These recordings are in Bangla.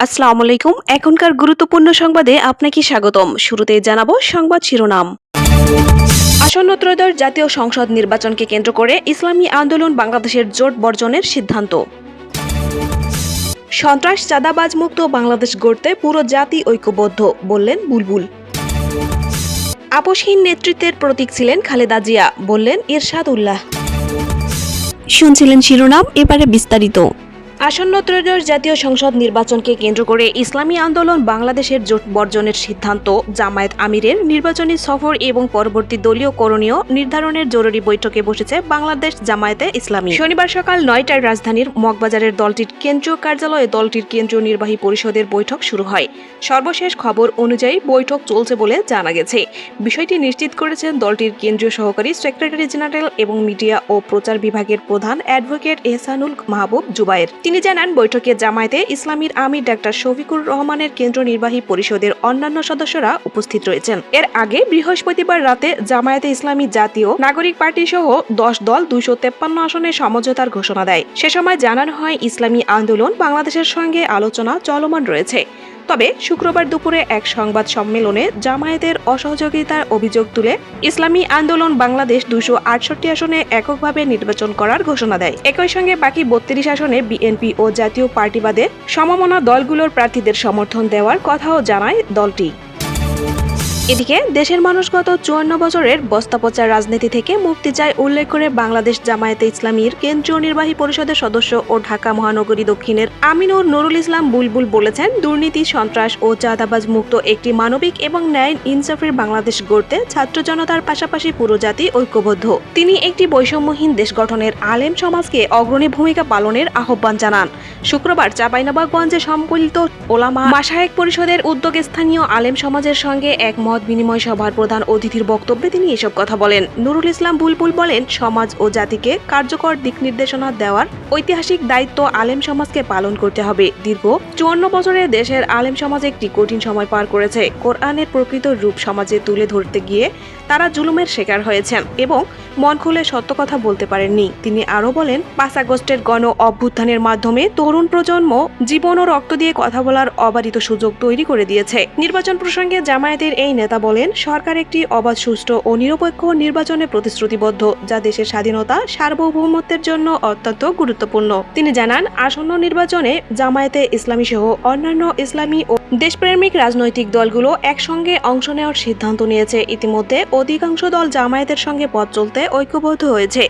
আসসালামু আলাইকুম। এখনকার গুরুত্বপূর্ণ সংবাদে আপনাকে স্বাগতম। শুরুতেই জানাবো সংবাদ শিরোনাম। আসন্ন ত্রয়োদশ জাতীয় সংসদ নির্বাচনকে কেন্দ্র করে ইসলামী আন্দোলন বাংলাদেশের জোট বর্জনের সিদ্ধান্ত। সন্ত্রাস চাঁদাবাজ মুক্ত বাংলাদেশ গড়তে পুরো জাতি ঐক্যবদ্ধ, বললেন বুলবুল। আপোষহীন নেতৃত্বের প্রতীক ছিলেন খালেদা জিয়া, বললেন এরশাদ উল্লাহ। শুনছিলেন শিরোনাম, এবারে বিস্তারিত। আসন্ন ত্রয়োদশ জাতীয় সংসদ নির্বাচনকে কেন্দ্র করে ইসলামী আন্দোলন বাংলাদেশের জোট বর্জনের সিদ্ধান্ত, জামায়াত আমিরের নির্বাচনী সফর এবং পরবর্তী দলীয় করণীয় নির্ধারণের জরুরি বৈঠকে বসেছে বাংলাদেশ জামায়াতে ইসলামী। শনিবার সকাল ৯টায় রাজধানীর মগবাজারের দলটির কেন্দ্রীয় কার্যালয়ে দলটির কেন্দ্রীয় নির্বাহী পরিষদের বৈঠক শুরু হয়। সর্বশেষ খবর অনুযায়ী বৈঠক চলছে বলে জানা গেছে। বিষয়টি নিশ্চিত করেছেন দলটির কেন্দ্রীয় সহকারী সেক্রেটারি জেনারেল এবং মিডিয়া ও প্রচার বিভাগের প্রধান অ্যাডভোকেট এহসানুল মাহবুব জুবায়ের। তিনি জানান, বৈঠকে জামায়াতে ইসলামীর আমির ডাক্তার শফিকুর রহমানের কেন্দ্র নির্বাহী পরিষদের অন্যান্য সদস্যরা উপস্থিত রয়েছেন। এর আগে বৃহস্পতিবার রাতে জামায়াতে ইসলামী জাতীয় নাগরিক পার্টি সহ 10 দল 253 আসনে সমঝোতার ঘোষণা দেয়। সে সময় জানানো হয়, ইসলামী আন্দোলন বাংলাদেশের সঙ্গে আলোচনা চলমান রয়েছে। তবে শুক্রবার দুপুরে এক সংবাদ সম্মেলনে জামায়াতের অসহযোগিতার অভিযোগ তুলে ইসলামী আন্দোলন বাংলাদেশ 268 আসনে এককভাবে নির্বাচন করার ঘোষণা দেয়। একই সঙ্গে বাকি 32 আসনে বিএনপি ও জাতীয় পার্টিবাদে সমমনা দলগুলোর প্রার্থীদের সমর্থন দেওয়ার কথাও জানায় দলটি। এদিকে দেশের মানুষ গত 54 বছরের বস্তাপচা রাজনীতি থেকে মুক্তি চায় উল্লেখ করে বাংলাদেশ জামায়াতে ইসলামীর কেন্দ্রীয় নির্বাহী পরিষদের সদস্য ও ঢাকা মহানগরী দক্ষিণের আমিনুর নুরুল ইসলাম বুলবুল বলেছেন, দুর্নীতি, সন্ত্রাস ও চাঁদাবাজ মুক্ত একটি মানবিক এবং ন্যায় ইনসাফের বাংলাদেশ গড়তে ছাত্র জনতার পাশাপাশি পুরো জাতি ঐক্যবদ্ধ। তিনি একটি বৈষম্যহীন দেশ গঠনের আলেম সমাজকে অগ্রণী ভূমিকা পালনের আহ্বান জানান। শুক্রবার চাঁপাইনবাবগঞ্জে সম্মিলিত ওলামা মাশায়েখ পরিষদের উদ্যোগে স্থানীয় আলেম সমাজের সঙ্গে এক মত বিনিময় সভার প্রধান অতিথির বক্তব্যে তিনি এসব কথা বলেন। নুরুল ইসলাম বুলবুল বলেন, সমাজ ও জাতিকে কার্যকর দিক নির্দেশনা দেওয়ার ঐতিহাসিক দায়িত্ব আলেম সমাজকে পালন করতে হবে। দীর্ঘ 54 বছরে দেশের আলেম সমাজ একটি কঠিন সময় পার করেছে। কোরআনের প্রকৃত রূপ সমাজে তুলে ধরতে গিয়ে তারা জুলুমের শিকার হয়েছেন এবং মন খুলে সত্য কথা বলতে পারেননি। তিনি আরও বলেন, 5 আগস্টের গণ অভ্যুত্থানের মাধ্যমে তরুণ প্রজন্ম জীবন ও রক্ত দিয়ে কথা বলার অবারিত সুযোগ তৈরি করে দিয়েছে। নির্বাচন প্রসঙ্গে জামায়াতের এই নেতা বলেন, সরকার একটি অবাধ, সুষ্ঠু ও নিরপেক্ষ নির্বাচনে প্রতিশ্রুতিবদ্ধ, যা দেশের স্বাধীনতা, সার্বভৌমত্বের জন্য অত্যন্ত গুরুত্বপূর্ণ। তিনি জানান, আসন্ন নির্বাচনে জামায়াতে ইসলামী সহ অন্যান্য ইসলামী ও দেশপ্রেমিক রাজনৈতিক দলগুলো একসঙ্গে অংশ নেওয়ার সিদ্ধান্ত নিয়েছে। ইতিমধ্যে অধিকাংশ দল জামায়াতের সঙ্গে পথ চলতে ঐক্যবদ্ধ হয়েছে।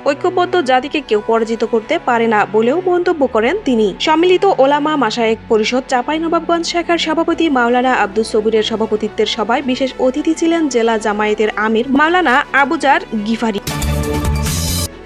ঐক্যবদ্ধ জাতিকে কেউ পরাজিত করতে পারে না বলেও মন্তব্য করেন তিনি। সম্মিলিত ওলামা মাশায়েখ পরিষদ চাঁপাইনবাবগঞ্জ শাখার সভাপতি মাওলানা আব্দুস সবুরের সভাপতিত্বের সভায় বিশেষ অতিথি ছিলেন জেলা জামায়াতের আমির মাওলানা আবুজার গিফারি।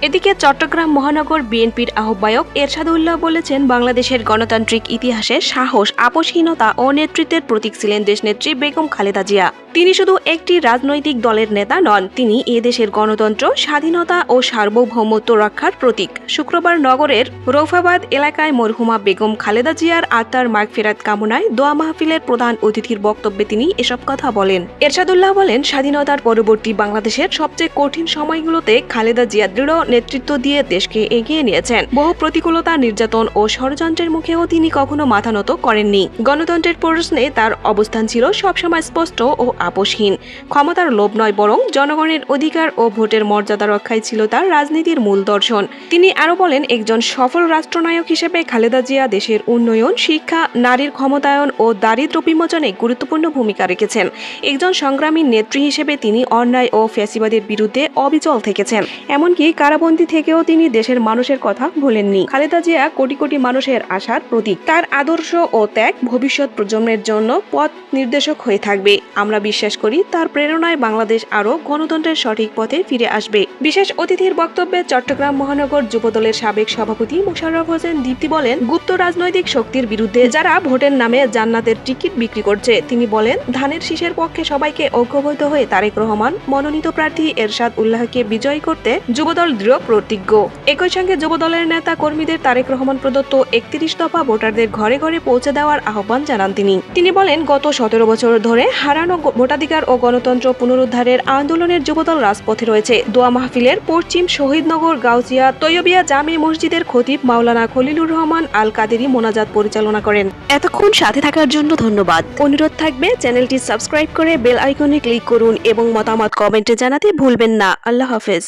এদিকে চট্টগ্রাম মহানগর বিএনপির আহ্বায়ক এরশাদ উল্লাহ বলেছেন, বাংলাদেশের গণতান্ত্রিক ইতিহাসে সাহস, আপোষহীনতা ও নেতৃত্বের প্রতীক ছিলেন দেশনেত্রী বেগম খালেদা জিয়া। তিনি শুধু একটি রাজনৈতিক দলের নেতা নন, তিনি এ দেশের গণতন্ত্র, স্বাধীনতা ও সার্বভৌমত্ব রক্ষার প্রতীক। শুক্রবার নগরের রৌফাবাদ এলাকায় মরহুমা বেগম খালেদা জিয়ার আত্মার মাগফিরাত কামনায় দোয়া মাহফিলের প্রধান অতিথির বক্তব্যে তিনি এসব কথা বলেন। এরশাদুল্লাহ বলেন, স্বাধীনতার পরবর্তী বাংলাদেশের সবচেয়ে কঠিন সময়গুলোতে খালেদা জিয়া দৃঢ় নেতৃত্ব দিয়ে দেশকে এগিয়ে নিয়েছেন। বহু প্রতিকূলতা, নির্যাতন ও ষড়যন্ত্রের মুখেও তিনি কখনো মাথা নত করেননি। গণতন্ত্রের প্রশ্নে তার অবস্থান ছিল সবসময় স্পষ্ট ও আপোষহীন। ক্ষমতার লোভ নয়, বরং জনগণের অধিকার ও ভোটের মর্যাদা রক্ষাই ছিল তার রাজনীতির মূল দর্শন। তিনি আরও বলেন, একজন সফল রাষ্ট্রনায়ক হিসেবে খালেদা জিয়া দেশের উন্নয়ন, শিক্ষা, নারীর ক্ষমতায়ন ও দারিদ্র্য বিমোচনে গুরুত্বপূর্ণ ভূমিকা রেখেছেন। একজন সংগ্রামী নেত্রী হিসেবে তিনি অন্যায় ও ফ্যাসিবাদের বিরুদ্ধে অবিচল থেকেছেন। এমনকি কারাবন্দী থেকেও তিনি দেশের মানুষের কথা ভোলেননি। খালেদা জিয়া কোটি কোটি মানুষের আশার প্রতীক। তার আদর্শ ও ত্যাগ ভবিষ্যৎ প্রজন্মের জন্য পথ নির্দেশক হয়ে থাকবে। আমরা বিশ্বাস করি, তার প্রেরণায় বাংলাদেশ আরও গণতন্ত্রের সঠিক পথে ফিরে আসবে। বিশেষ অতিথির বক্তব্যে চট্টগ্রাম মহানগর যুবদলের সাবেক সভাপতি মোশাররফ হোসেন দীপ্তি বলেন, গুপ্ত রাজনৈতিক শক্তির বিরুদ্ধে যারা ভোটের নামে জান্নাতের টিকিট বিক্রি করছে, তিনি বলেন, ধানের শীষের পক্ষে সবাইকে ঐক্যবদ্ধ হয়ে তারেক রহমান মনোনীত প্রার্থী এরশাদ উল্লাহকে বিজয়ী করতে যুবদল দৃঢ় প্রতিজ্ঞ। একই সঙ্গে যুবদলের নেতা কর্মীদের তারেক রহমান প্রদত্ত 31 দফা ভোটারদের ঘরে ঘরে পৌঁছে দেওয়ার আহ্বান জানান তিনি বলেন, গত 17 বছর ধরে হারানো ভোটাধিকার ও গণতন্ত্র পুনরুদ্ধারের আন্দোলনের যুবদল রাজপথে রয়েছে। দোয়া মাহফিলের পশ্চিম শহীদনগর গাউছিয়া তৈয়বিয়া জামে মসজিদের খতিব মাওলানা খলিলুর রহমান আল কাদেরী মোনাজাত পরিচালনা করেন। এতক্ষণ সাথে থাকার জন্য ধন্যবাদ। অনুরোধ থাকবে চ্যানেলটি সাবস্ক্রাইব করে বেল আইকনে ক্লিক করুন এবং মতামত কমেন্টে জানাতে ভুলবেন না। আল্লাহ হাফেজ।